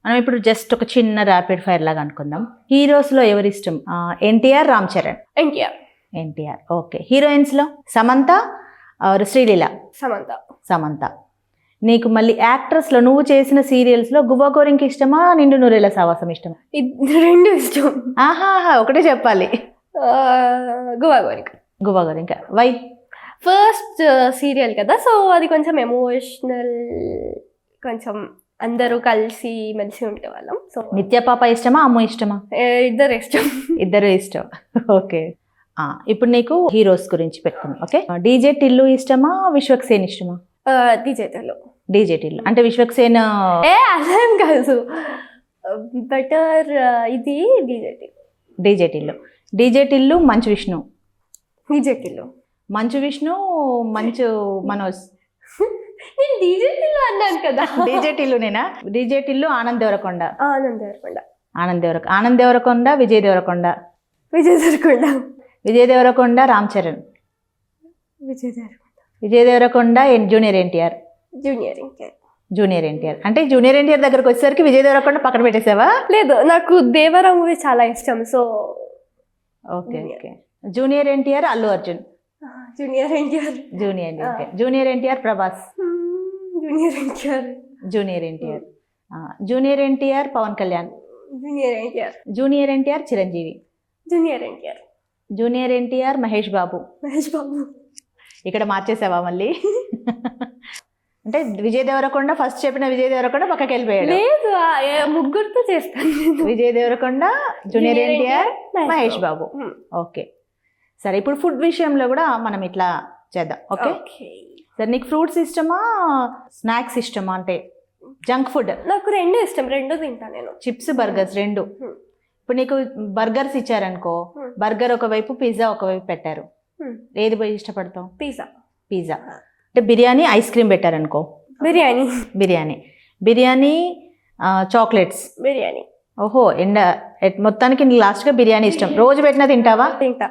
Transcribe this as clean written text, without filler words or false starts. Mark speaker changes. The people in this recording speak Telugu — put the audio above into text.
Speaker 1: మనం ఇప్పుడు జస్ట్ ఒక చిన్న ర్యాపిడ్ ఫైర్ లాగా అనుకుందాం. హీరోస్లో ఎవరి ఇష్టం? ఎన్టీఆర్, రామ్ చరణ్. ఎన్టీఆర్. ఓకే. హీరోయిన్స్లో సమంత, శ్రీలీల. సమంత. నీకు మళ్ళీ యాక్ట్రెస్లో నువ్వు చేసిన సీరియల్స్లో గువ్వా గోరింక ఇష్టమా, నిండు నూరేళ్ల సావాసం ఇష్టమా?
Speaker 2: రెండు ఇష్టం.
Speaker 1: ఆహాహా, ఒకటే చెప్పాలి. గువ్వా గోరింక. వై?
Speaker 2: ఫస్ట్ సీరియల్ కదా, సో అది కొంచెం ఎమోషనల్, కొంచెం అందరూ కలిసి మెలిసి ఉండేవాళ్ళం. సో
Speaker 1: నిత్య పాప ఇష్టమా, అమ్ము ఇష్టమా?
Speaker 2: ఇద్దరు ఇష్టం.
Speaker 1: ఇద్దరు ఇష్టం. ఓకే. ఇప్పుడు నీకు హీరోస్ గురించి పెట్టుకున్నాం. ఓకే. డీజే టిల్లు ఇష్టమా, విశ్వక్సేన్ ఇష్టమా? డీజే టిల్లు అంటే విశ్వక్సేన్
Speaker 2: అదేం కాదు, బెటర్ ఇది
Speaker 1: డీజే టిల్లు. డీజే టిల్లు, మంచు విష్ణు. మంచు విష్ణు, మంచు మనోజ్.
Speaker 2: నేను డీజే టిల్లు అన్నాను కదా.
Speaker 1: డీజే టిల్లునేనా? డీజే టిల్లు, ఆనంద్ దేవరకొండ. విజయ్ దేవరకొండ, రామ్ చరణ్. విజయ్ దేవరకొండ, జూనియర్ ఎన్టీఆర్. అంటే జూనియర్ ఎన్టీఆర్ దగ్గరకు వచ్చేసరికి విజయ్ దేవరకొండ పక్కన పెట్టేసావా?
Speaker 2: లేదు, నాకు దేవరా మూవీ చాలా ఇష్టం. So
Speaker 1: okay. Junior NTR, Allu Arjun. Junior NTR, Prabhas. Junior NTR, Pawan Kalyan. Junior NTR, Chiranjeevi. Junior NTR, Mahesh Babu. ఇక్కడ మార్చేసావా మళ్ళీ? అంటే విజయ్ దేవరకొండ ఫస్ట్ చెప్పిన విజయ్ దేవరకొండ పక్కకి వెళ్ళిపోయాడు.
Speaker 2: లేదు, ముగ్గురితో చేస్తాను.
Speaker 1: విజయ్ దేవరకొండ, జూనియర్ ఎన్టీఆర్, మహేష్ బాబు. ఓకే. సరే, ఇప్పుడు ఫుడ్ విషయంలో కూడా మనం ఇట్లా చేద్దాం. ఓకే. సరే, నీకు ఫ్రూట్స్ ఇష్టమా, స్నాక్స్ ఇష్టమా? అంటే జంక్ ఫుడ్.
Speaker 2: నాకు రెండు ఇష్టం, రెండు తింటా నేను.
Speaker 1: చిప్స్, బర్గర్స్ రెండు. ఇప్పుడు నీకు బర్గర్స్ ఇచ్చారనుకో, బర్గర్ ఒకవైపు, పిజ్జా ఒకవైపు పెట్టారు, ఏది పోయి ఇష్టపడతావు? పిజ్జా. అంటే బిర్యానీ, ఐస్ క్రీమ్ పెట్టారనుకో? బిర్యానీ, చాక్లెట్స్. ఓహో, మొత్తానికి లాస్ట్గా బిర్యానీ ఇష్టం. రోజు పెట్టినా తింటావా?
Speaker 2: తింటా.